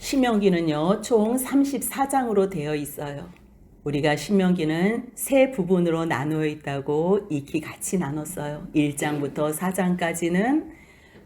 신명기는요, 총 34장으로 되어 있어요. 우리가 신명기는 세 부분으로 나누어 있다고 익히 같이 나눴어요. 1장부터 4장까지는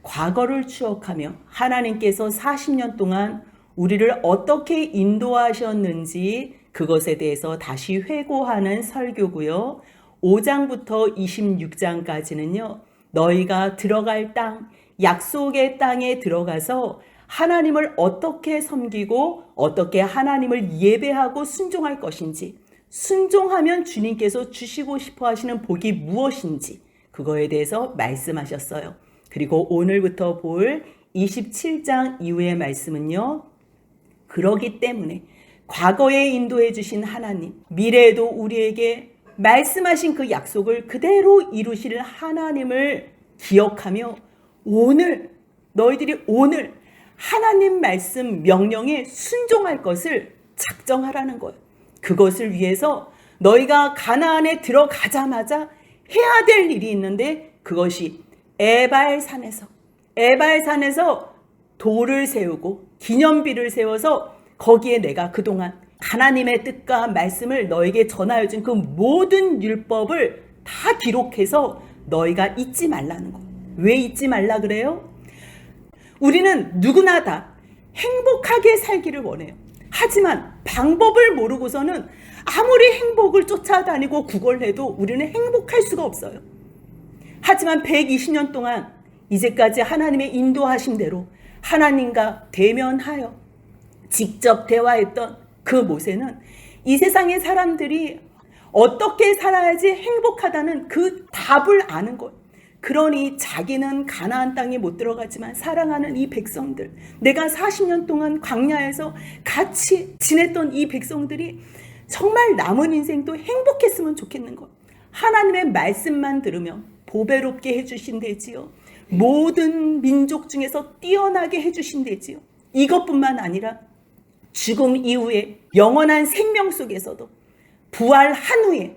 과거를 추억하며 하나님께서 40년 동안 우리를 어떻게 인도하셨는지 그것에 대해서 다시 회고하는 설교고요. 5장부터 26장까지는요. 너희가 들어갈 땅, 약속의 땅에 들어가서 하나님을 어떻게 섬기고 어떻게 하나님을 예배하고 순종할 것인지, 순종하면 주님께서 주시고 싶어 하시는 복이 무엇인지 그거에 대해서 말씀하셨어요. 그리고 오늘부터 볼 27장 이후의 말씀은요. 그러기 때문에 과거에 인도해 주신 하나님, 미래에도 우리에게 말씀하신 그 약속을 그대로 이루실 하나님을 기억하며 너희들이 오늘 하나님 말씀 명령에 순종할 것을 작정하라는 거예요. 그것을 위해서 너희가 가나안에 들어가자마자 해야 될 일이 있는데 그것이 에발산에서 돌을 세우고 기념비를 세워서 거기에 내가 그동안 하나님의 뜻과 말씀을 너에게 전하여 준 그 모든 율법을 다 기록해서 너희가 잊지 말라는 거예요. 왜 잊지 말라 그래요? 우리는 누구나 다 행복하게 살기를 원해요. 하지만 방법을 모르고서는 아무리 행복을 쫓아다니고 구걸해도 우리는 행복할 수가 없어요. 하지만 120년 동안 이제까지 하나님의 인도하심대로 하나님과 대면하여 직접 대화했던 그 모세는 이 세상의 사람들이 어떻게 살아야지 행복하다는 그 답을 아는 거예요. 그러니 자기는 가나안 땅에 못 들어가지만 사랑하는 이 백성들, 내가 40년 동안 광야에서 같이 지냈던 이 백성들이 정말 남은 인생도 행복했으면 좋겠는 것. 하나님의 말씀만 들으면 보배롭게 해주신대지요. 모든 민족 중에서 뛰어나게 해주신대지요. 이것뿐만 아니라 죽음 이후에 영원한 생명 속에서도 부활한 후에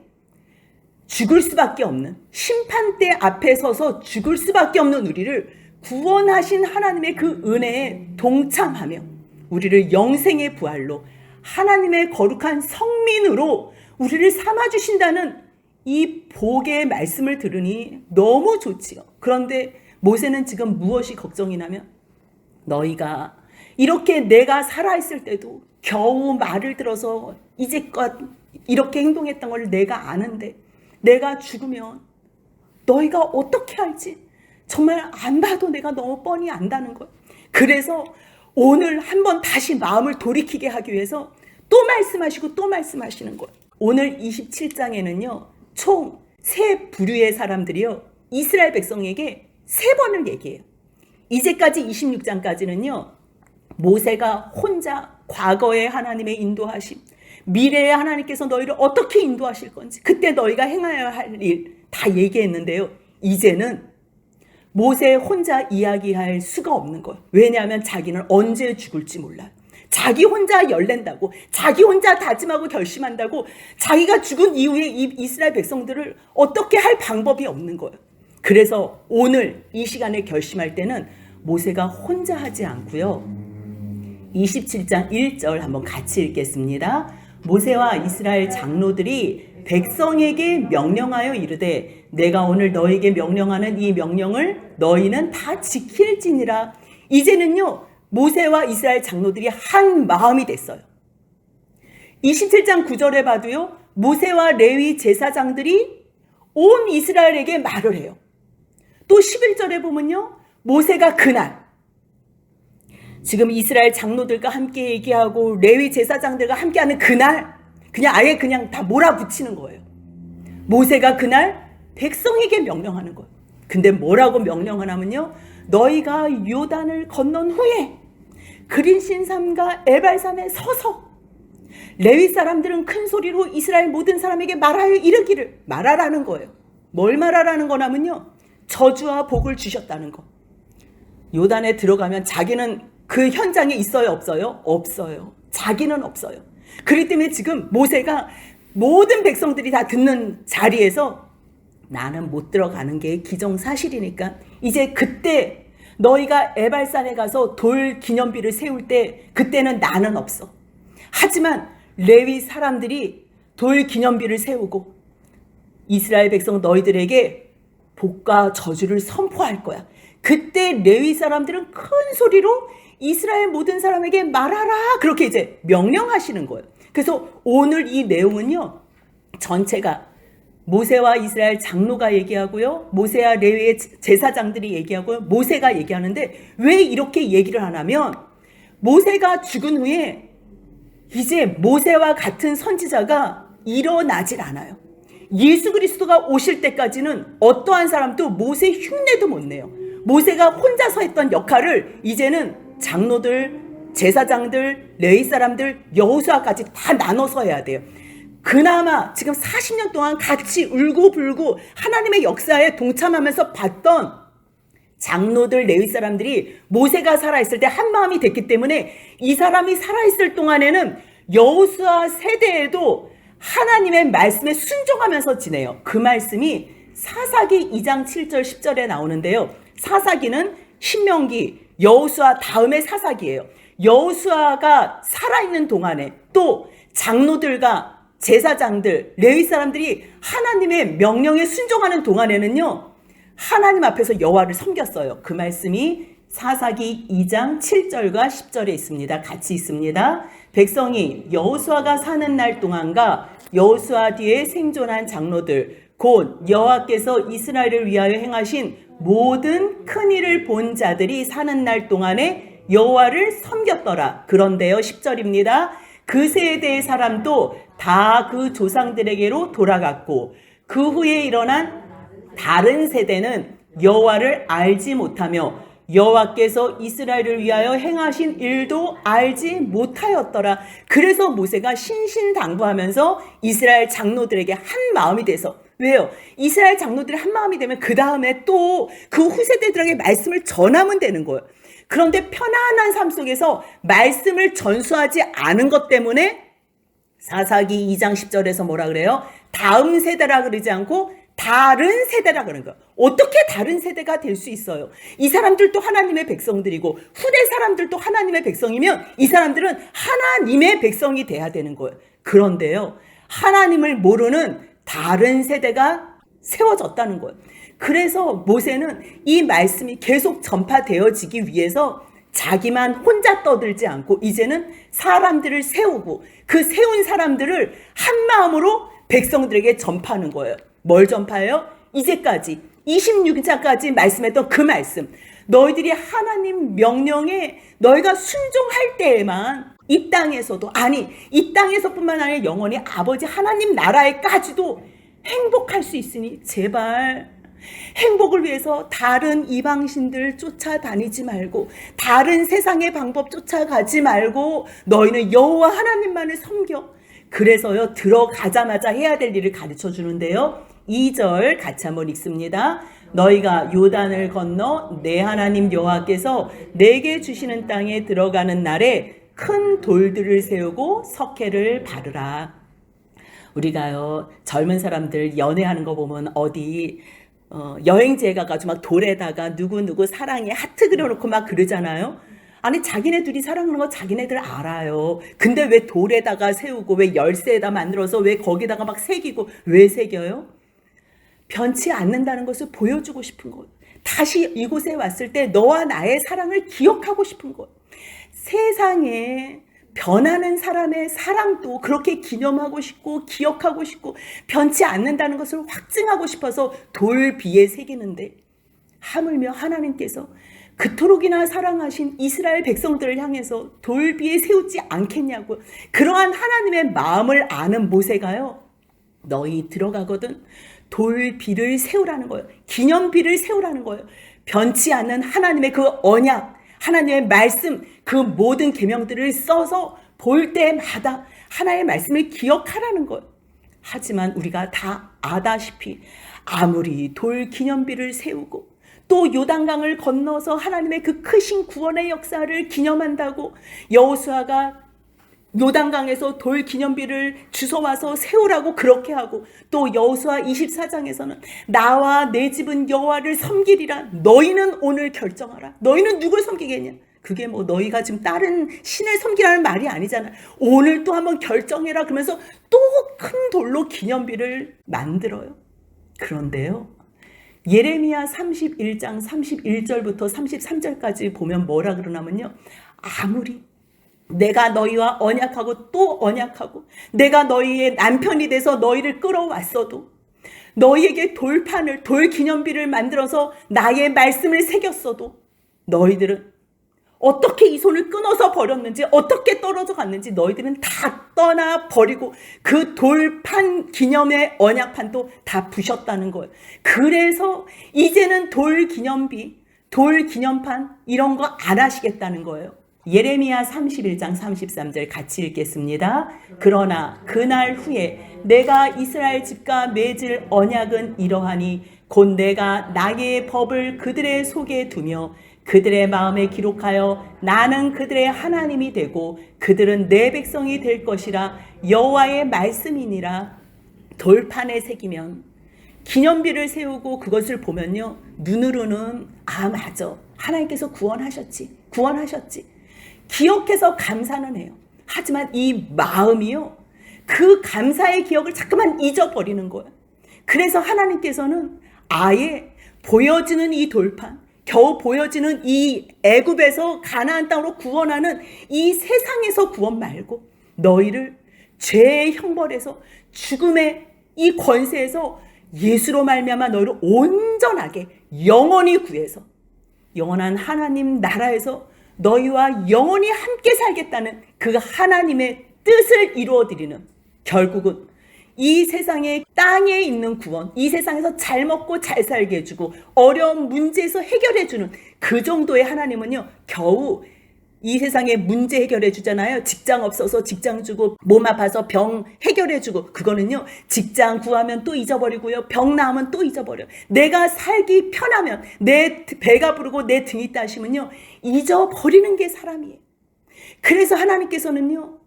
죽을 수밖에 없는, 심판대 앞에 서서 죽을 수밖에 없는 우리를 구원하신 하나님의 그 은혜에 동참하며 우리를 영생의 부활로 하나님의 거룩한 성민으로 우리를 삼아주신다는 이 복의 말씀을 들으니 너무 좋지요. 그런데 모세는 지금 무엇이 걱정이 나면 너희가 이렇게 내가 살아있을 때도 겨우 말을 들어서 이제껏 이렇게 행동했던 걸 내가 아는데 내가 죽으면 너희가 어떻게 할지 정말 안 봐도 내가 너무 뻔히 안다는 거예요. 그래서 오늘 한번 다시 마음을 돌이키게 하기 위해서 또 말씀하시고 또 말씀하시는 거예요. 오늘 27장에는요. 총 3부류의 사람들이요. 이스라엘 백성에게 3번을 얘기해요. 이제까지 26장까지는요. 모세가 혼자 과거의 하나님의 인도하심, 미래에 하나님께서 너희를 어떻게 인도하실 건지 그때 너희가 행해야 할 일 다 얘기했는데요. 이제는 모세 혼자 이야기할 수가 없는 거예요. 왜냐하면 자기는 언제 죽을지 몰라요. 자기 혼자 열낸다고, 자기 혼자 다짐하고 결심한다고 자기가 죽은 이후에 이 이스라엘 백성들을 어떻게 할 방법이 없는 거예요. 그래서 오늘 이 시간에 결심할 때는 모세가 혼자 하지 않고요. 27장 1절 한번 같이 읽겠습니다. 모세와 이스라엘 장로들이 백성에게 명령하여 이르되 내가 오늘 너에게 명령하는 이 명령을 너희는 다 지킬지니라. 이제는요 모세와 이스라엘 장로들이 한 마음이 됐어요. 27장 9절에 봐도요 모세와 레위 제사장들이 온 이스라엘에게 말을 해요. 또 11절에 보면요 모세가 그날 지금 이스라엘 장로들과 함께 얘기하고 레위 제사장들과 함께하는 그날 그냥 다 몰아붙이는 거예요. 모세가 그날 백성에게 명령하는 거예요. 근데 뭐라고 명령하냐면요. 너희가 요단을 건넌 후에 그린신산과 에발산에 서서 레위 사람들은 큰 소리로 이스라엘 모든 사람에게 말하여 이르기를 말하라는 거예요. 뭘 말하라는 거냐면요. 저주와 복을 주셨다는 거. 요단에 들어가면 자기는 그 현장에 있어요, 없어요? 없어요. 자기는 없어요. 그렇기 때문에 지금 모세가 모든 백성들이 다 듣는 자리에서 나는 못 들어가는 게 기정사실이니까 이제 그때 너희가 에발산에 가서 돌 기념비를 세울 때 그때는 나는 없어. 하지만 레위 사람들이 돌 기념비를 세우고 이스라엘 백성 너희들에게 복과 저주를 선포할 거야. 그때 레위 사람들은 큰 소리로 이스라엘 모든 사람에게 말하라, 그렇게 이제 명령하시는 거예요. 그래서 오늘 이 내용은요, 전체가 모세와 이스라엘 장로가 얘기하고요, 모세와 레위의 제사장들이 얘기하고요, 모세가 얘기하는데 왜 이렇게 얘기를 하냐면, 모세가 죽은 후에 이제 모세와 같은 선지자가 일어나질 않아요. 예수 그리스도가 오실 때까지는 어떠한 사람도 모세 흉내도 못 내요. 모세가 혼자서 했던 역할을 이제는 장로들, 제사장들, 레위 사람들, 여호수아까지 다 나눠서 해야 돼요. 그나마 지금 40년 동안 같이 울고불고 하나님의 역사에 동참하면서 봤던 장로들, 레위 사람들이 모세가 살아있을 때 한마음이 됐기 때문에 이 사람이 살아있을 동안에는 여호수아 세대에도 하나님의 말씀에 순종하면서 지내요. 그 말씀이 사사기 2장 7절 10절에 나오는데요. 사사기는 신명기, 여호수아 다음에 사사기예요. 여호수아가 살아있는 동안에 또 장로들과 제사장들, 레위 사람들이 하나님의 명령에 순종하는 동안에는요, 하나님 앞에서 여호와를 섬겼어요. 그 말씀이 사사기 2장 7절과 10절에 있습니다. 같이 있습니다. 백성이 여호수아가 사는 날 동안과 여호수아 뒤에 생존한 장로들, 곧 여호와께서 이스라엘을 위하여 행하신 모든 큰 일을 본 자들이 사는 날 동안에 여호와를 섬겼더라. 그런데요, 10절입니다. 그 세대의 사람도 다 그 조상들에게로 돌아갔고 그 후에 일어난 다른 세대는 여호와를 알지 못하며 여호와께서 이스라엘을 위하여 행하신 일도 알지 못하였더라. 그래서 모세가 신신당부하면서 이스라엘 장로들에게 한 마음이 돼서, 왜요? 이스라엘 장로들이 한 마음이 되면 그 다음에 또 그 후세대들에게 말씀을 전하면 되는 거예요. 그런데 편안한 삶 속에서 말씀을 전수하지 않은 것 때문에 사사기 2장 10절에서 뭐라 그래요? 다음 세대라 그러지 않고 다른 세대라 그러는 거예요. 어떻게 다른 세대가 될 수 있어요? 이 사람들도 하나님의 백성들이고 후대 사람들도 하나님의 백성이면 이 사람들은 하나님의 백성이 돼야 되는 거예요. 그런데요, 하나님을 모르는 다른 세대가 세워졌다는 거예요. 그래서 모세는 이 말씀이 계속 전파되어지기 위해서 자기만 혼자 떠들지 않고 이제는 사람들을 세우고 그 세운 사람들을 한 마음으로 백성들에게 전파하는 거예요. 뭘 전파해요? 이제까지 26장까지 말씀했던 그 말씀, 너희들이 하나님 명령에 너희가 순종할 때에만 이 땅에서도, 아니 이 땅에서뿐만 아니라 영원히 아버지 하나님 나라에까지도 행복할 수 있으니 제발 행복을 위해서 다른 이방신들 쫓아다니지 말고 다른 세상의 방법 쫓아가지 말고 너희는 여호와 하나님만을 섬겨. 그래서요, 들어가자마자 해야 될 일을 가르쳐 주는데요, 2절 같이 한번 읽습니다. 너희가 요단을 건너 내 하나님 여호와께서 내게 주시는 땅에 들어가는 날에 큰 돌들을 세우고 석회를 바르라. 우리가요, 젊은 사람들 연애하는 거 보면 어디 여행지에 가가지고 막 돌에다가 누구누구 사랑해 하트 그려놓고 막 그러잖아요. 아니 자기네 둘이 사랑하는 거 자기네들 알아요. 근데 왜 돌에다가 세우고 왜 열쇠에다 만들어서 왜 거기다가 막 새기고 왜 새겨요? 변치 않는다는 것을 보여주고 싶은 거예요. 다시 이곳에 왔을 때 너와 나의 사랑을 기억하고 싶은 거예요. 세상에 변하는 사람의 사랑도 그렇게 기념하고 싶고 기억하고 싶고 변치 않는다는 것을 확증하고 싶어서 돌비에 새기는데, 하물며 하나님께서 그토록이나 사랑하신 이스라엘 백성들을 향해서 돌비에 세우지 않겠냐고. 그러한 하나님의 마음을 아는 모세가요, 너희 들어가거든 돌비를 세우라는 거예요. 기념비를 세우라는 거예요. 변치 않는 하나님의 그 언약, 하나님의 말씀, 그 모든 계명들을 써서 볼 때마다 하나님의 말씀을 기억하라는 거예요. 하지만 우리가 다 아다시피 아무리 돌 기념비를 세우고 또 요단강을 건너서 하나님의 그 크신 구원의 역사를 기념한다고 여호수아가 요단강에서 돌 기념비를 주워와서 세우라고 그렇게 하고, 또 여호수아 24장에서는 나와 내 집은 여호와를 섬기리라. 너희는 오늘 결정하라. 너희는 누굴 섬기겠냐? 그게 뭐 너희가 지금 다른 신을 섬기라는 말이 아니잖아. 오늘 또 한번 결정해라. 그러면서 또 큰 돌로 기념비를 만들어요. 그런데요, 예레미야 31장 31절부터 33절까지 보면 뭐라 그러냐면요, 아무리 내가 너희와 언약하고 또 언약하고 내가 너희의 남편이 돼서 너희를 끌어왔어도, 너희에게 돌 기념비를 만들어서 나의 말씀을 새겼어도, 너희들은 어떻게 이 손을 끊어서 버렸는지, 어떻게 떨어져 갔는지 너희들은 다 떠나 버리고 그 돌판 기념의 언약판도 다 부셨다는 거예요. 그래서 이제는 돌 기념비, 돌 기념판 이런 거 안 하시겠다는 거예요. 예레미야 31장 33절 같이 읽겠습니다. 그러나 그날 후에 내가 이스라엘 집과 맺을 언약은 이러하니 곧 내가 나의 법을 그들의 속에 두며 그들의 마음에 기록하여 나는 그들의 하나님이 되고 그들은 내 백성이 될 것이라. 여호와의 말씀이니라. 돌판에 새기면, 기념비를 세우고 그것을 보면요, 눈으로는 아 맞아, 하나님께서 구원하셨지 기억해서 감사는 해요. 하지만 이 마음이요, 그 감사의 기억을 자꾸만 잊어버리는 거예요. 그래서 하나님께서는 아예 보여지는 이 돌판, 겨우 보여지는 이 애굽에서 가나안 땅으로 구원하는 이 세상에서 구원 말고 너희를 죄의 형벌에서, 죽음의 이 권세에서 예수로 말미암아 너희를 온전하게 영원히 구해서 영원한 하나님 나라에서 너희와 영원히 함께 살겠다는 그 하나님의 뜻을 이루어드리는, 결국은 이 세상의 땅에 있는 구원, 이 세상에서 잘 먹고 잘 살게 해주고 어려운 문제에서 해결해주는 그 정도의 하나님은요, 겨우 이 세상에 문제 해결해 주잖아요. 직장 없어서 직장 주고, 몸 아파서 병 해결해 주고, 그거는요, 직장 구하면 또 잊어버리고요, 병 나으면 또 잊어버려요. 내가 살기 편하면, 내 배가 부르고 내 등이 따시면요, 잊어버리는 게 사람이에요. 그래서 하나님께서는요,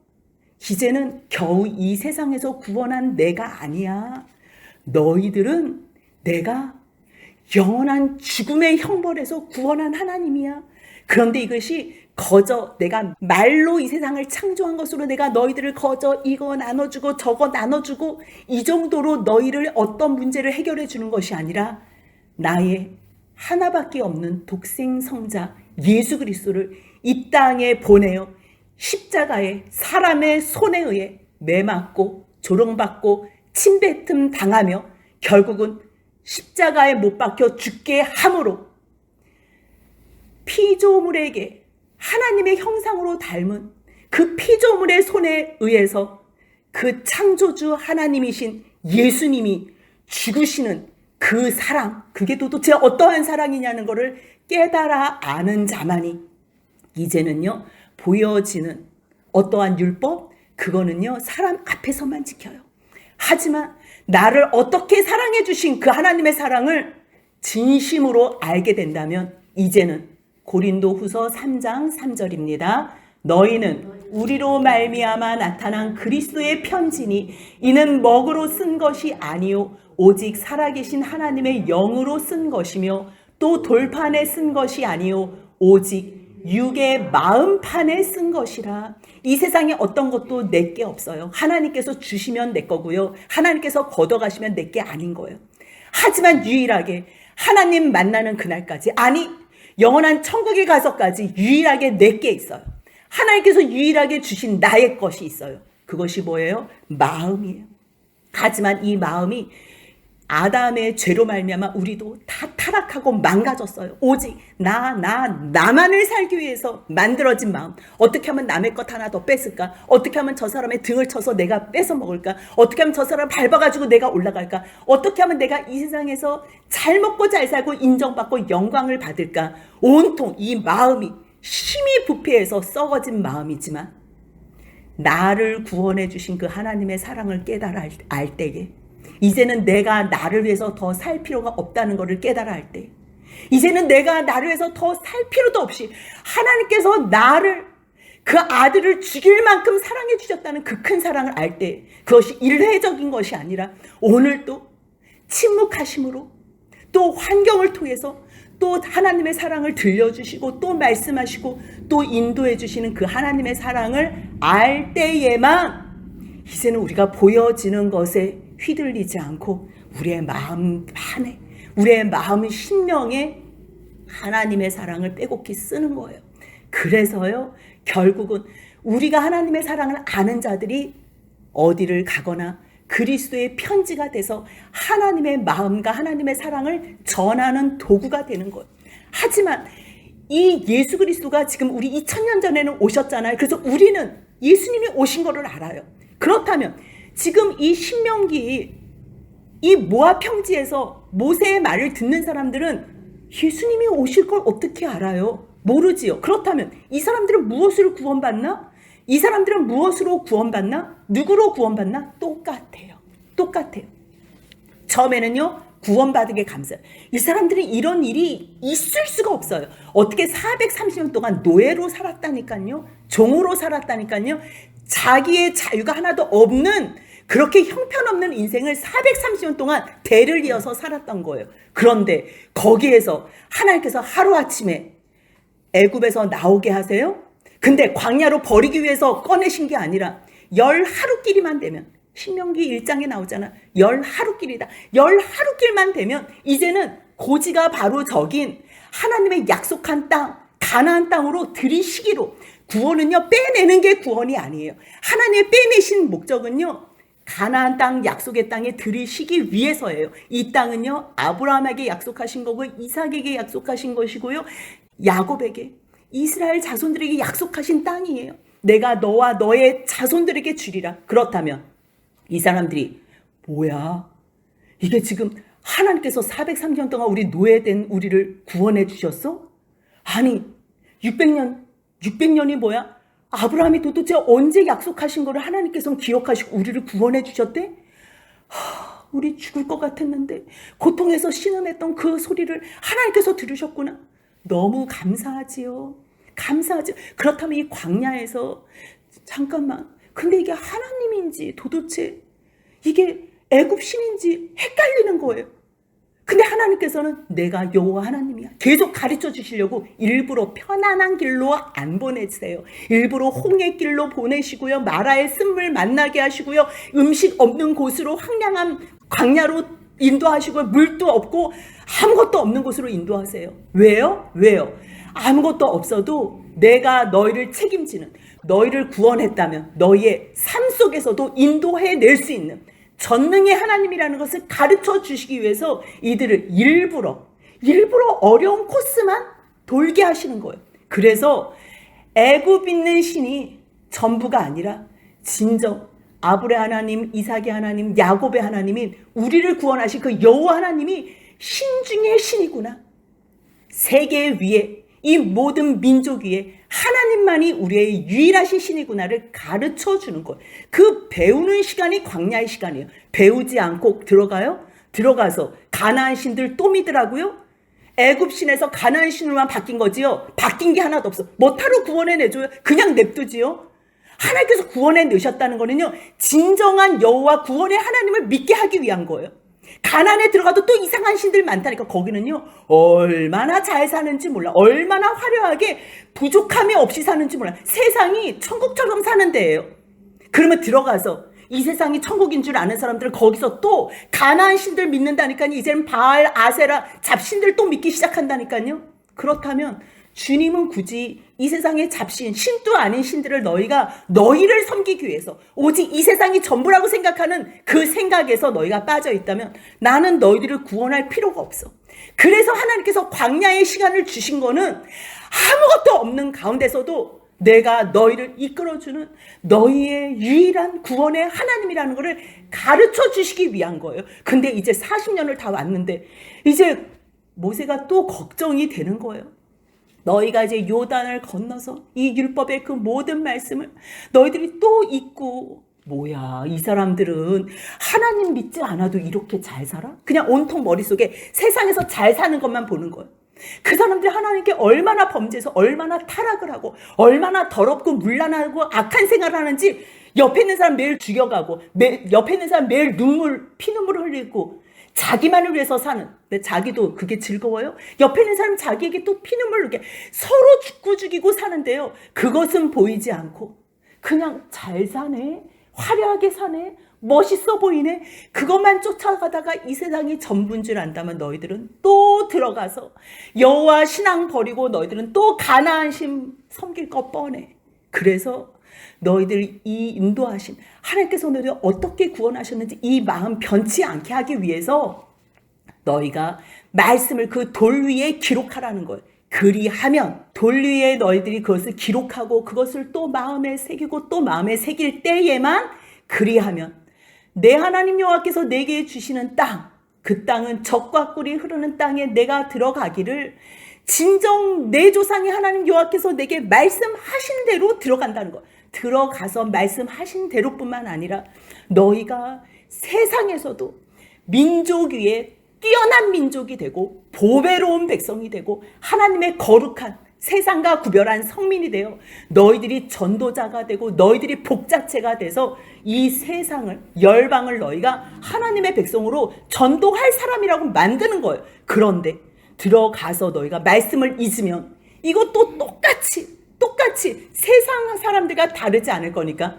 이제는 겨우 이 세상에서 구원한 내가 아니야. 너희들은 내가 영원한 죽음의 형벌에서 구원한 하나님이야. 그런데 이것이 거저 내가 말로 이 세상을 창조한 것으로 내가 너희들을 거저 이거 나눠주고 저거 나눠주고 이 정도로 너희를 어떤 문제를 해결해 주는 것이 아니라 나의 하나밖에 없는 독생 성자 예수 그리스도를 이 땅에 보내어 십자가에 사람의 손에 의해 매맞고 조롱받고 침뱉음 당하며 결국은 십자가에 못 박혀 죽게 함으로 피조물에게 하나님의 형상으로 닮은 그 피조물의 손에 의해서 그 창조주 하나님이신 예수님이 죽으시는 그 사랑, 그게 도대체 어떠한 사랑이냐는 것을 깨달아 아는 자만이 이제는요, 보여지는 어떠한 율법, 그거는요, 사람 앞에서만 지켜요. 하지만 나를 어떻게 사랑해 주신 그 하나님의 사랑을 진심으로 알게 된다면 이제는 고린도후서 3장 3절입니다. 너희는 우리로 말미암아 나타난 그리스도의 편지니 이는 먹으로 쓴 것이 아니요 오직 살아계신 하나님의 영으로 쓴 것이며 또 돌판에 쓴 것이 아니요 오직 육의 마음판에 쓴 것이라. 이 세상에 어떤 것도 내게 없어요. 하나님께서 주시면 내 거고요, 하나님께서 걷어가시면 내게 아닌 거예요. 하지만 유일하게 하나님 만나는 그날까지, 아니 영원한 천국에 가서까지 유일하게 내게 있어요. 하나님께서 유일하게 주신 나의 것이 있어요. 그것이 뭐예요? 마음이에요. 하지만 이 마음이 아담의 죄로 말미암아 우리도 다 타락하고 망가졌어요. 오직 나만을 살기 위해서 만들어진 마음. 어떻게 하면 남의 것 하나 더 뺏을까? 어떻게 하면 저 사람의 등을 쳐서 내가 뺏어 먹을까? 어떻게 하면 저 사람 밟아가지고 내가 올라갈까? 어떻게 하면 내가 이 세상에서 잘 먹고 잘 살고 인정받고 영광을 받을까? 온통 이 마음이 힘이 부패해서 썩어진 마음이지만 나를 구원해 주신 그 하나님의 사랑을 깨달아 알 때에, 이제는 내가 나를 위해서 더 살 필요가 없다는 것을 깨달아 할 때, 이제는 내가 나를 위해서 더 살 필요도 없이 하나님께서 나를 그 아들을 죽일 만큼 사랑해 주셨다는 그 큰 사랑을 알 때 그것이 일회적인 것이 아니라 오늘도 침묵하심으로 또 환경을 통해서 또 하나님의 사랑을 들려주시고 또 말씀하시고 또 인도해 주시는 그 하나님의 사랑을 알 때에만 이제는 우리가 보여지는 것에 휘둘리지 않고 우리의 마음 안에 우리의 마음 심령에 하나님의 사랑을 빼곡히 쓰는 거예요. 그래서요 결국은 우리가 하나님의 사랑을 아는 자들이 어디를 가거나 그리스도의 편지가 돼서 하나님의 마음과 하나님의 사랑을 전하는 도구가 되는 거예요. 하지만 이 예수 그리스도가 지금 우리 2000년 전에는 오셨잖아요. 그래서 우리는 예수님이 오신 거를 알아요. 그렇다면 지금 이 신명기 이 모압 평지에서 모세의 말을 듣는 사람들은 예수님이 오실 걸 어떻게 알아요? 모르지요. 그렇다면 이 사람들은 무엇으로 구원받나? 이 사람들은 무엇으로 구원받나? 누구로 구원받나? 똑같아요. 똑같아요. 처음에는요 구원받은 감사해요. 이 사람들은 이런 일이 있을 수가 없어요. 어떻게 430년 동안 노예로 살았다니까요. 종으로 살았다니까요. 자기의 자유가 하나도 없는 그렇게 형편없는 인생을 430년 동안 대를 이어서 살았던 거예요. 그런데 거기에서 하나님께서 하루아침에 애굽에서 나오게 하세요. 근데 광야로 버리기 위해서 꺼내신 게 아니라 10하루끼리만 되면 신명기 1장에 나오잖아. 10하루끼리다. 10하루끼리만 되면 이제는 고지가 바로 적인 하나님의 약속한 땅 가나안 땅으로 들이시기로 구원은요 빼내는 게 구원이 아니에요. 하나님의 빼내신 목적은요 가나안 땅 약속의 땅에 들이시기 위해서예요. 이 땅은요 아브라함에게 약속하신 거고 이삭에게 약속하신 것이고요 야곱에게 이스라엘 자손들에게 약속하신 땅이에요. 내가 너와 너의 자손들에게 주리라. 그렇다면 이 사람들이 뭐야? 이게 지금 하나님께서 430년 동안 우리 노예된 우리를 구원해 주셨어? 아니 600년이 뭐야? 아브라함이 도대체 언제 약속하신 거를 하나님께서는 기억하시고 우리를 구원해 주셨대? 우리 죽을 것 같았는데 고통에서 신음했던 그 소리를 하나님께서 들으셨구나. 너무 감사하지요. 감사하죠. 그렇다면 이 광야에서 잠깐만 근데 이게 하나님인지 도대체 이게 애굽 신인지 헷갈리는 거예요. 근데 하나님께서는 내가 여호와 하나님이야 계속 가르쳐 주시려고 일부러 편안한 길로 안 보내세요. 일부러 홍해 길로 보내시고요 마라의 쓴물 만나게 하시고요 음식 없는 곳으로 황량한 광야로 인도하시고 물도 없고 아무것도 없는 곳으로 인도하세요. 왜요? 아무것도 없어도 내가 너희를 책임지는 너희를 구원했다면 너희의 삶 속에서도 인도해낼 수 있는 전능의 하나님이라는 것을 가르쳐 주시기 위해서 이들을 일부러 어려운 코스만 돌게 하시는 거예요. 그래서 애굽 있는 신이 전부가 아니라 진정 아브라함 하나님, 이삭의 하나님, 야곱의 하나님인 우리를 구원하신 그 여호와 하나님이 신 중의 신이구나. 세계 위에 이 모든 민족 위에 하나님만이 우리의 유일하신 신이구나를 가르쳐 주는 것. 그 배우는 시간이 광야의 시간이에요. 배우지 않고 들어가요? 들어가서 가나안 신들 또 믿으라고요? 애굽 신에서 가나안 신으로만 바뀐 거지요. 바뀐 게 하나도 없어. 뭐하러 구원해 내줘요? 그냥 냅두지요. 하나님께서 구원해 내셨다는 거는요. 진정한 여호와 구원의 하나님을 믿게 하기 위한 거예요. 가나안에 들어가도 또 이상한 신들 많다니까. 거기는요 얼마나 잘 사는지 몰라. 얼마나 화려하게 부족함이 없이 사는지 몰라. 세상이 천국처럼 사는 데예요. 그러면 들어가서 이 세상이 천국인 줄 아는 사람들은 거기서 또 가나안 신들 믿는다니까요. 이제는 바알, 아세라, 잡신들 또 믿기 시작한다니까요. 그렇다면 주님은 굳이 이 세상의 잡신, 신도 아닌 신들을 너희를 섬기기 위해서 오직 이 세상이 전부라고 생각하는 그 생각에서 너희가 빠져 있다면 나는 너희들을 구원할 필요가 없어. 그래서 하나님께서 광야의 시간을 주신 거는 아무것도 없는 가운데서도 내가 너희를 이끌어주는 너희의 유일한 구원의 하나님이라는 것을 가르쳐 주시기 위한 거예요. 근데 이제 40년을 다 왔는데 이제 모세가 또 걱정이 되는 거예요. 너희가 이제 요단을 건너서 이 율법의 그 모든 말씀을 너희들이 또 잊고 뭐야 이 사람들은 하나님 믿지 않아도 이렇게 잘 살아? 그냥 온통 머릿속에 세상에서 잘 사는 것만 보는 거예요. 그 사람들이 하나님께 얼마나 범죄해서 얼마나 타락을 하고 얼마나 더럽고 문란하고 악한 생활을 하는지 옆에 있는 사람 매일 죽여가고 옆에 있는 사람 매일 피눈물을 흘리고 자기만을 위해서 사는, 근데 자기도 그게 즐거워요? 옆에 있는 사람 자기에게 또 피눈물을 흘리게 서로 죽고 죽이고 사는데요, 그것은 보이지 않고 그냥 잘 사네, 화려하게 사네, 멋있어 보이네, 그것만 쫓아가다가 이 세상이 전부인 줄 안다면 너희들은 또 들어가서 여호와 신앙 버리고 너희들은 또 가나안 신 섬길 것 뻔해. 그래서 너희들 이 인도하심, 하나님께서 너희들 어떻게 구원하셨는지 이 마음 변치 않게 하기 위해서 너희가 말씀을 그 돌 위에 기록하라는 거예요. 그리하면 돌 위에 너희들이 그것을 기록하고 그것을 또 마음에 새기고 또 마음에 새길 때에만, 그리하면 내 하나님 여호와께서 내게 주시는 땅, 그 땅은 젖과 꿀이 흐르는 땅에 내가 들어가기를 진정 내 조상의 하나님 여호와께서 내게 말씀하신 대로 들어간다는 거. 들어가서 말씀하신 대로뿐만 아니라 너희가 세상에서도 민족 위에 뛰어난 민족이 되고 보배로운 백성이 되고 하나님의 거룩한 세상과 구별한 성민이 되어 너희들이 전도자가 되고 너희들이 복자체가 돼서 이 세상을, 열방을 너희가 하나님의 백성으로 전도할 사람이라고 만드는 거예요. 그런데 들어가서 너희가 말씀을 잊으면 이것도 똑같이 세상 사람들과 다르지 않을 거니까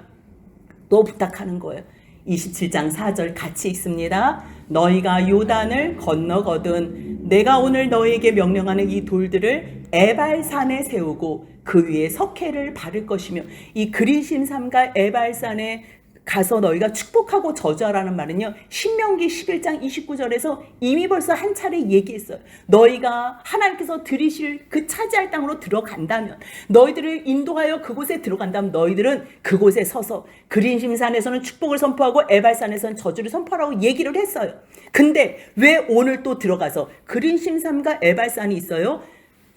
또 부탁하는 거예요. 27장 4절 같이 읽습니다. 너희가 요단을 건너거든 내가 오늘 너희에게 명령하는 이 돌들을 에발산에 세우고 그 위에 석회를 바를 것이며, 이 그리심 삼가 에발산에 가서 너희가 축복하고 저주하라는 말은요, 신명기 11장 29절에서 이미 벌써 한 차례 얘기했어요. 너희가 하나님께서 들이실 그 차지할 땅으로 들어간다면, 너희들을 인도하여 그곳에 들어간다면 너희들은 그곳에 서서 그린심산에서는 축복을 선포하고 에발산에서는 저주를 선포하라고 얘기를 했어요. 근데 왜 오늘 또 들어가서 그린심산과 에발산이 있어요?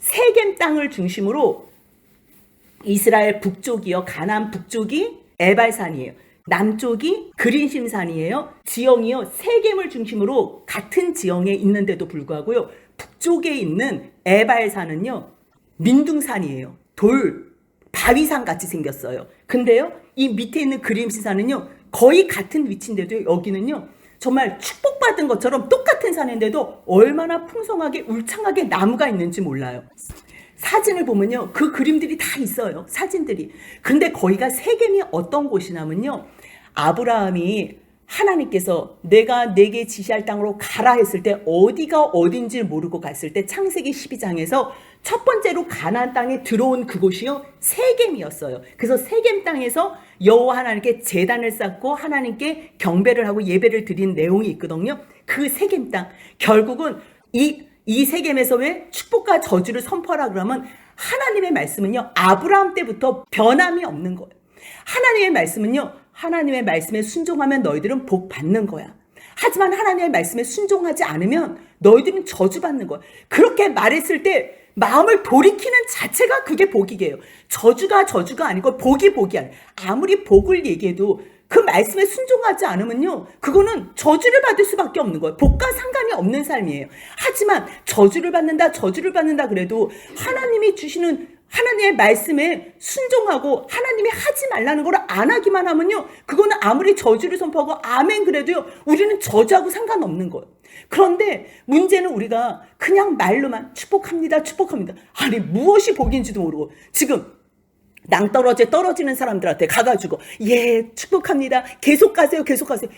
세겜 땅을 중심으로 이스라엘 북쪽이요, 가나안 북쪽이 에발산이에요. 남쪽이 그린심산이에요. 지형이요, 세겜을 중심으로 같은 지형에 있는데도 불구하고요, 북쪽에 있는 에발산은요 민둥산이에요. 돌 바위산 같이 생겼어요. 근데요 이 밑에 있는 그린심산은요 거의 같은 위치인데도 여기는요 정말 축복받은 것처럼 똑같은 산인데도 얼마나 풍성하게 울창하게 나무가 있는지 몰라요. 사진을 보면요 그 그림들이 다 있어요, 사진들이. 근데 거기가 세겜이 어떤 곳이냐면요, 아브라함이 하나님께서 내가 내게 지시할 땅으로 가라 했을 때 어디가 어딘지 모르고 갔을 때 창세기 12장에서 첫 번째로 가나안 땅에 들어온 그곳이요 세겜이었어요. 그래서 세겜 땅에서 여호와 하나님께 제단을 쌓고 하나님께 경배를 하고 예배를 드린 내용이 있거든요. 그 세겜 땅, 결국은 이 세겜에서 왜 축복과 저주를 선포하라 그러면 하나님의 말씀은요 아브라함 때부터 변함이 없는 거예요. 하나님의 말씀은요, 하나님의 말씀에 순종하면 너희들은 복 받는 거야. 하지만 하나님의 말씀에 순종하지 않으면 너희들은 저주받는 거야. 그렇게 말했을 때 마음을 돌이키는 자체가 그게 복이게요. 저주가 아니고 복이 아니에요. 아무리 복을 얘기해도 그 말씀에 순종하지 않으면요 그거는 저주를 받을 수밖에 없는 거예요. 복과 상관이 없는 삶이에요. 하지만 저주를 받는다 그래도 하나님이 주시는 하나님의 말씀에 순종하고 하나님이 하지 말라는 걸 안 하기만 하면요 그거는 아무리 저주를 선포하고 아멘 그래도요 우리는 저주하고 상관없는 거예요. 그런데 문제는 우리가 그냥 말로만 축복합니다. 아니 무엇이 복인지도 모르고 지금 낭떠러지에 떨어지는 사람들한테 가가지고 예 축복합니다, 계속 가세요.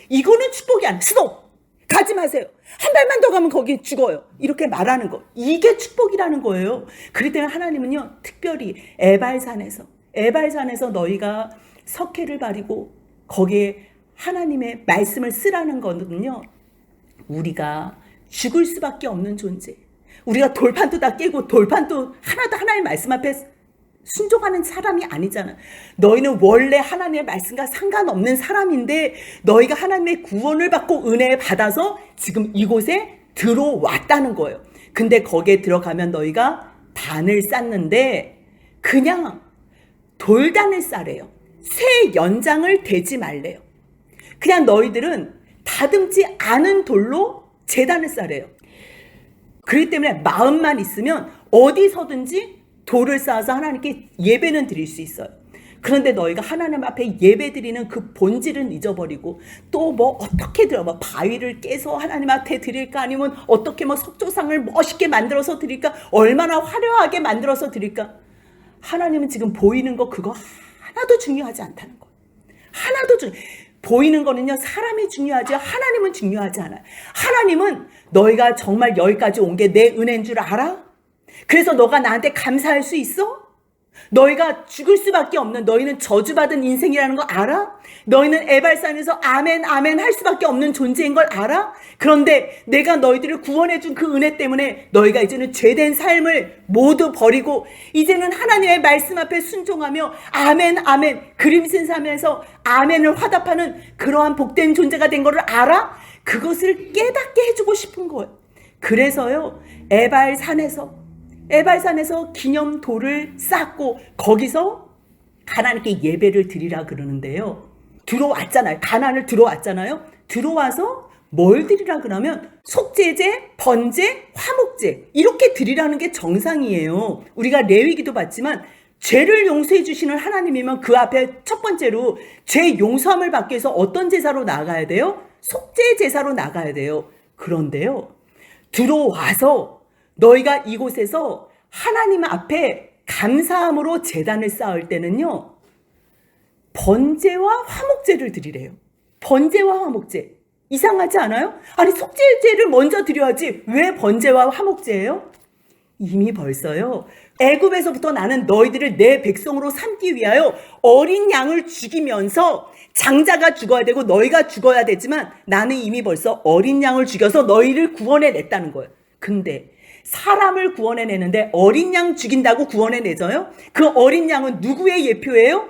이거는 축복이 아니에요. 스톱, 가지 마세요. 한 발만 더 가면 거기 죽어요. 이렇게 말하는 거, 이게 축복이라는 거예요. 그렇기 때문에 하나님은요 특별히 에발산에서 너희가 석회를 바리고 거기에 하나님의 말씀을 쓰라는 거는요 우리가 죽을 수밖에 없는 존재, 우리가 돌판도 다 깨고 돌판도 하나도 하나님의 말씀 앞에 순종하는 사람이 아니잖아. 너희는 원래 하나님의 말씀과 상관없는 사람인데 너희가 하나님의 구원을 받고 은혜 받아서 지금 이곳에 들어왔다는 거예요. 근데 거기에 들어가면 너희가 단을 쌓는데 그냥 돌단을 쌓래요. 새 연장을 대지 말래요. 그냥 너희들은 다듬지 않은 돌로 제단을 쌓래요. 그렇기 때문에 마음만 있으면 어디서든지 돌을 쌓아서 하나님께 예배는 드릴 수 있어요. 그런데 너희가 하나님 앞에 예배 드리는 그 본질은 잊어버리고 또 뭐 어떻게 들어 뭐 바위를 깨서 하나님 앞에 드릴까 아니면 어떻게 뭐 석조상을 멋있게 만들어서 드릴까 얼마나 화려하게 만들어서 드릴까. 하나님은 지금 보이는 거 그거 하나도 중요하지 않다는 거. 하나도 보이는 거는요 사람이 중요하지 하나님은 중요하지 않아요. 하나님은 너희가 정말 여기까지 온 게 내 은혜인 줄 알아? 그래서 너가 나한테 감사할 수 있어? 너희가 죽을 수밖에 없는 너희는 저주받은 인생이라는 거 알아? 너희는 에발산에서 아멘 아멘 할 수밖에 없는 존재인 걸 알아? 그런데 내가 너희들을 구원해 준 그 은혜 때문에 너희가 이제는 죄된 삶을 모두 버리고 이제는 하나님의 말씀 앞에 순종하며 아멘 아멘 그림쓴 삶에서 아멘을 화답하는 그러한 복된 존재가 된 거를 알아? 그것을 깨닫게 해주고 싶은 거예요. 그래서요 에발산에서 기념돌을 쌓고 거기서 하나님께 예배를 드리라 그러는데요. 들어왔잖아요. 가나안을 들어왔잖아요. 들어와서 뭘 드리라 그러면 속죄제, 번제, 화목제 이렇게 드리라는 게 정상이에요. 우리가 레위기도 봤지만 죄를 용서해 주시는 하나님이면 그 앞에 첫 번째로 죄 용서함을 받기 위해서 어떤 제사로 나가야 돼요? 속죄 제사로 나가야 돼요. 그런데요. 들어와서 너희가 이곳에서 하나님 앞에 감사함으로 제단을 쌓을 때는요. 번제와 화목제를 드리래요. 번제와 화목제. 이상하지 않아요? 아니 속죄제를 먼저 드려야지 왜 번제와 화목제예요? 이미 벌써요. 애굽에서부터 나는 너희들을 내 백성으로 삼기 위하여 어린 양을 죽이면서 장자가 죽어야 되고 너희가 죽어야 되지만 나는 이미 벌써 어린 양을 죽여서 너희를 구원해냈다는 거예요. 근데 사람을 구원해내는데 어린 양 죽인다고 구원해내져요? 그 어린 양은 누구의 예표예요?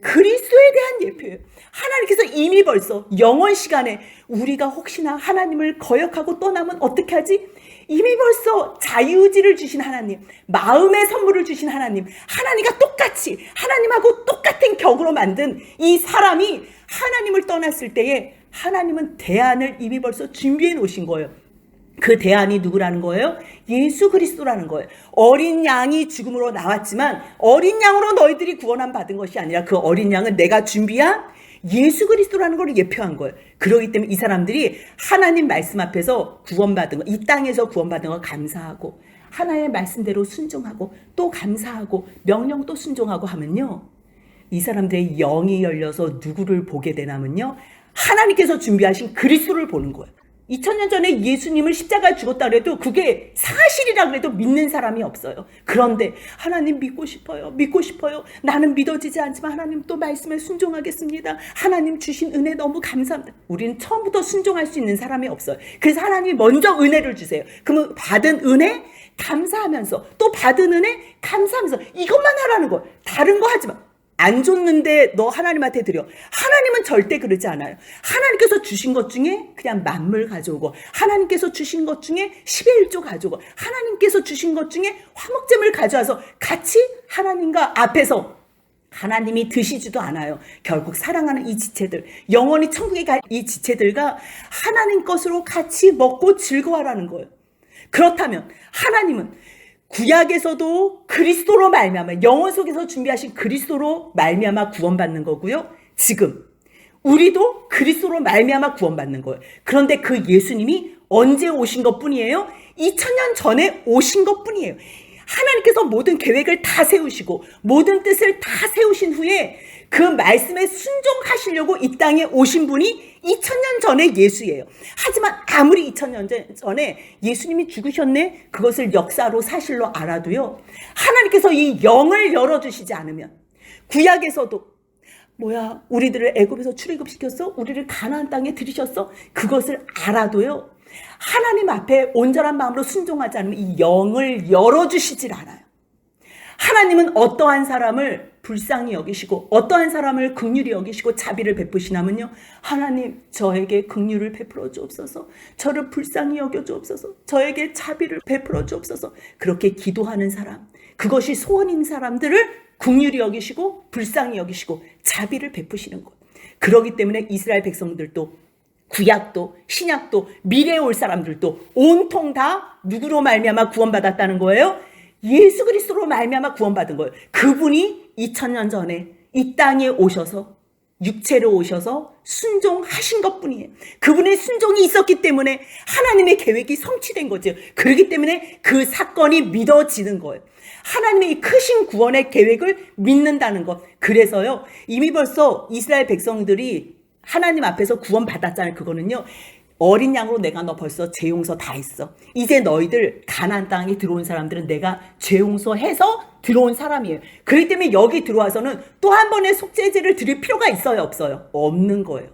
그리스도에 대한 예표예요. 하나님께서 이미 벌써 영원 시간에 우리가 혹시나 하나님을 거역하고 떠나면 어떻게 하지? 이미 벌써 자유의지를 주신 하나님, 마음의 선물을 주신 하나님, 하나님과 똑같이 하나님하고 똑같은 격으로 만든 이 사람이 하나님을 떠났을 때에 하나님은 대안을 이미 벌써 준비해 놓으신 거예요. 그 대안이 누구라는 거예요? 예수 그리스도라는 거예요. 어린 양이 죽음으로 나왔지만 어린 양으로 너희들이 구원함 받은 것이 아니라 그 어린 양은 내가 준비한 예수 그리스도라는 걸 예표한 거예요. 그렇기 때문에 이 사람들이 하나님 말씀 앞에서 구원받은 거, 이 땅에서 구원받은 거 감사하고 하나님의 말씀대로 순종하고 또 감사하고 명령 또 순종하고 하면요. 이 사람들의 영이 열려서 누구를 보게 되냐면요. 하나님께서 준비하신 그리스도를 보는 거예요. 2000년 전에 예수님을 십자가에 죽었다 그래도 그게 사실이라 그래도 믿는 사람이 없어요. 그런데 하나님 믿고 싶어요. 나는 믿어지지 않지만 하나님 또 말씀에 순종하겠습니다. 하나님 주신 은혜 너무 감사합니다. 우리는 처음부터 순종할 수 있는 사람이 없어요. 그래서 하나님이 먼저 은혜를 주세요. 그러면 받은 은혜 감사하면서 또 받은 은혜 감사하면서 이것만 하라는 거예요. 다른 거 하지 마. 안 줬는데 너 하나님한테 드려. 하나님은 절대 그러지 않아요. 하나님께서 주신 것 중에 그냥 만물 가져오고 하나님께서 주신 것 중에 10의 1조 가져오고 하나님께서 주신 것 중에 화목제물 가져와서 같이 하나님과 앞에서 하나님이 드시지도 않아요. 결국 사랑하는 이 지체들, 영원히 천국에 갈 이 지체들과 하나님 것으로 같이 먹고 즐거워하라는 거예요. 그렇다면 하나님은 구약에서도 그리스도로 말미암아 영혼 속에서 준비하신 그리스도로 말미암아 구원받는 거고요. 지금 우리도 그리스도로 말미암아 구원받는 거예요. 그런데 그 예수님이 언제 오신 것뿐이에요? 2000년 전에 오신 것뿐이에요. 하나님께서 모든 계획을 다 세우시고 모든 뜻을 다 세우신 후에 그 말씀에 순종하시려고 이 땅에 오신 분이 2000년 전에 예수예요. 하지만 아무리 2000년 전에 예수님이 죽으셨네 그것을 역사로 사실로 알아도요. 하나님께서 이 영을 열어주시지 않으면 구약에서도 우리들을 애굽에서 출애굽시켰어? 우리를 가나안 땅에 들이셨어? 그것을 알아도요. 하나님 앞에 온전한 마음으로 순종하지 않으면 이 영을 열어주시질 않아요. 하나님은 어떠한 사람을 불쌍히 여기시고 어떠한 사람을 긍휼히 여기시고 자비를 베푸시냐면요. 하나님 저에게 긍휼을 베풀어 주옵소서. 저를 불쌍히 여겨 주옵소서. 저에게 자비를 베풀어 주옵소서. 그렇게 기도하는 사람, 그것이 소원인 사람들을 긍휼히 여기시고 불쌍히 여기시고 자비를 베푸시는 것. 그렇기 때문에 이스라엘 백성들도 구약도 신약도 미래에 올 사람들도 온통 다 누구로 말미암아 구원받았다는 거예요? 예수 그리스도로 말미암아 구원받은 거예요. 그분이 2000년 전에 이 땅에 오셔서 육체로 오셔서 순종하신 것뿐이에요. 그분의 순종이 있었기 때문에 하나님의 계획이 성취된 거죠. 그렇기 때문에 그 사건이 믿어지는 거예요. 하나님의 이 크신 구원의 계획을 믿는다는 것. 그래서요, 이미 벌써 이스라엘 백성들이 하나님 앞에서 구원받았잖아요. 그거는요, 어린 양으로 내가 너 벌써 죄 용서 다 했어. 이제 너희들 가나안 땅에 들어온 사람들은 내가 죄 용서해서 들어온 사람이에요. 그렇기 때문에 여기 들어와서는 또 한 번의 속죄제를 드릴 필요가 있어요, 없어요? 없는 거예요.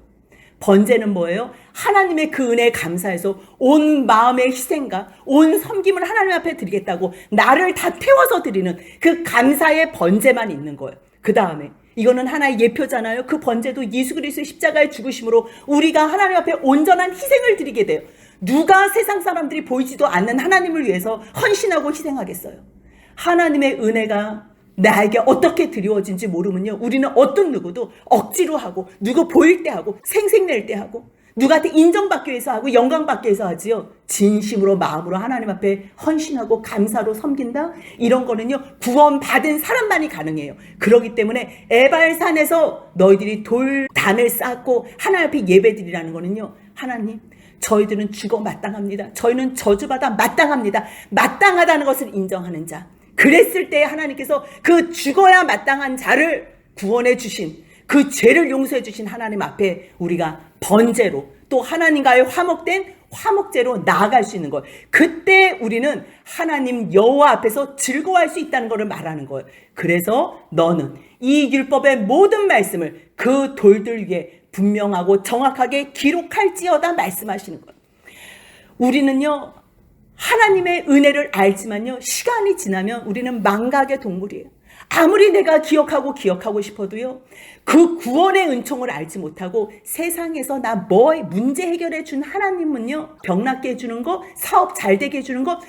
번제는 뭐예요? 하나님의 그 은혜에 감사해서 온 마음의 희생과 온 섬김을 하나님 앞에 드리겠다고 나를 다 태워서 드리는 그 감사의 번제만 있는 거예요. 그 다음에 이거는 하나의 예표잖아요. 그 번제도 예수 그리스도의 십자가의 죽으심으로 우리가 하나님 앞에 온전한 희생을 드리게 돼요. 누가 세상 사람들이 보이지도 않는 하나님을 위해서 헌신하고 희생하겠어요? 하나님의 은혜가 나에게 어떻게 드리워진지 모르면요, 우리는 어떤 누구도 억지로 하고 누구 보일 때 하고 생색낼 때 하고 누구한테 인정받기 위해서 하고 영광받기 위해서 하지요. 진심으로 마음으로 하나님 앞에 헌신하고 감사로 섬긴다? 이런 거는요, 구원받은 사람만이 가능해요. 그렇기 때문에 에발산에서 너희들이 돌단을 쌓고 하나님 앞에 예배드리라는 거는요, 하나님 저희들은 죽어 마땅합니다. 저희는 저주받아 마땅합니다. 마땅하다는 것을 인정하는 자. 그랬을 때 하나님께서 그 죽어야 마땅한 자를 구원해 주신, 그 죄를 용서해 주신 하나님 앞에 우리가 번제로 또 하나님과의 화목된 화목제로 나아갈 수 있는 거예요. 그때 우리는 하나님 여호와 앞에서 즐거워할 수 있다는 것을 말하는 거예요. 그래서 너는 이 율법의 모든 말씀을 그 돌들 위에 분명하고 정확하게 기록할지어다 말씀하시는 거예요. 우리는요, 하나님의 은혜를 알지만요, 시간이 지나면 우리는 망각의 동물이에요. 아무리 내가 기억하고 싶어도요, 그 구원의 은총을 알지 못하고 세상에서 나 뭐에 문제 해결해 준 하나님은요, 병 낫게 해주는 거, 사업 잘 되게 해주는 거,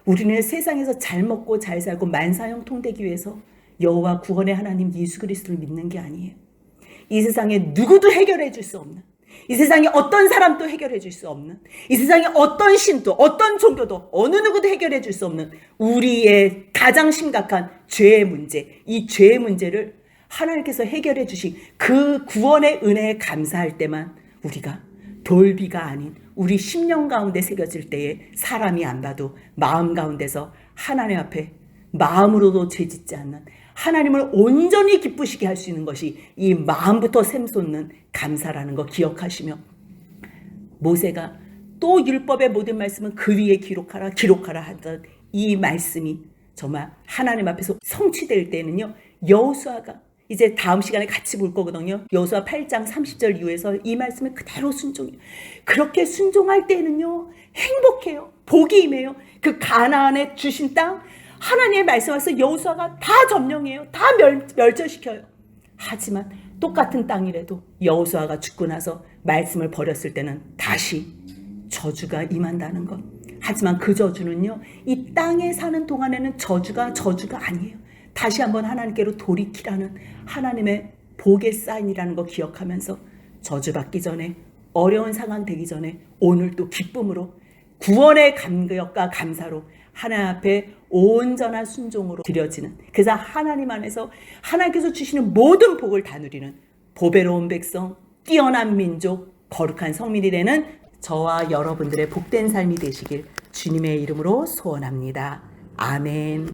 우리는 세상에서 잘 먹고 잘 살고 만사형통되기 위해서 여호와 구원의 하나님 예수 그리스도를 믿는 게 아니에요. 이 세상에 누구도 해결해 줄 수 없는, 이 세상에 어떤 사람도 해결해 줄 수 없는, 이 세상에 어떤 신도 어떤 종교도 어느 누구도 해결해 줄 수 없는 우리의 가장 심각한 죄의 문제, 이 죄의 문제를 하나님께서 해결해 주신 그 구원의 은혜에 감사할 때만 우리가 돌비가 아닌 우리 심령 가운데 새겨질 때에 사람이 안 봐도 마음 가운데서 하나님 앞에 마음으로도 죄짓지 않는 하나님을 온전히 기쁘시게 할 수 있는 것이 이 마음부터 샘솟는 감사라는 거 기억하시며, 모세가 또 율법의 모든 말씀은 그 위에 기록하라 하던 이 말씀이 정말 하나님 앞에서 성취될 때는요, 여호수아가 이제 다음 시간에 같이 볼 거거든요. 여호수아 8장 30절 이후에서 이 말씀을 그대로 순종해요. 그렇게 순종할 때는요, 행복해요. 복이 임해요. 그 가나안에 주신 땅, 하나님의 말씀에서 여호수아가 다 점령해요. 다 멸절시켜요. 하지만 똑같은 땅이라도 여호수아가 죽고 나서 말씀을 버렸을 때는 다시 저주가 임한다는 것. 하지만 그 저주는요, 이 땅에 사는 동안에는 저주가 아니에요. 다시 한번 하나님께로 돌이키라는 하나님의 복의 사인이라는 거 기억하면서 저주받기 전에, 어려운 상황 되기 전에 오늘 또 기쁨으로 구원의 감격과 감사로 하나님 앞에 온전한 순종으로 드려지는, 그래서 하나님 안에서 하나님께서 주시는 모든 복을 다 누리는 보배로운 백성, 뛰어난 민족, 거룩한 성민이 되는 저와 여러분들의 복된 삶이 되시길 주님의 이름으로 소원합니다. 아멘.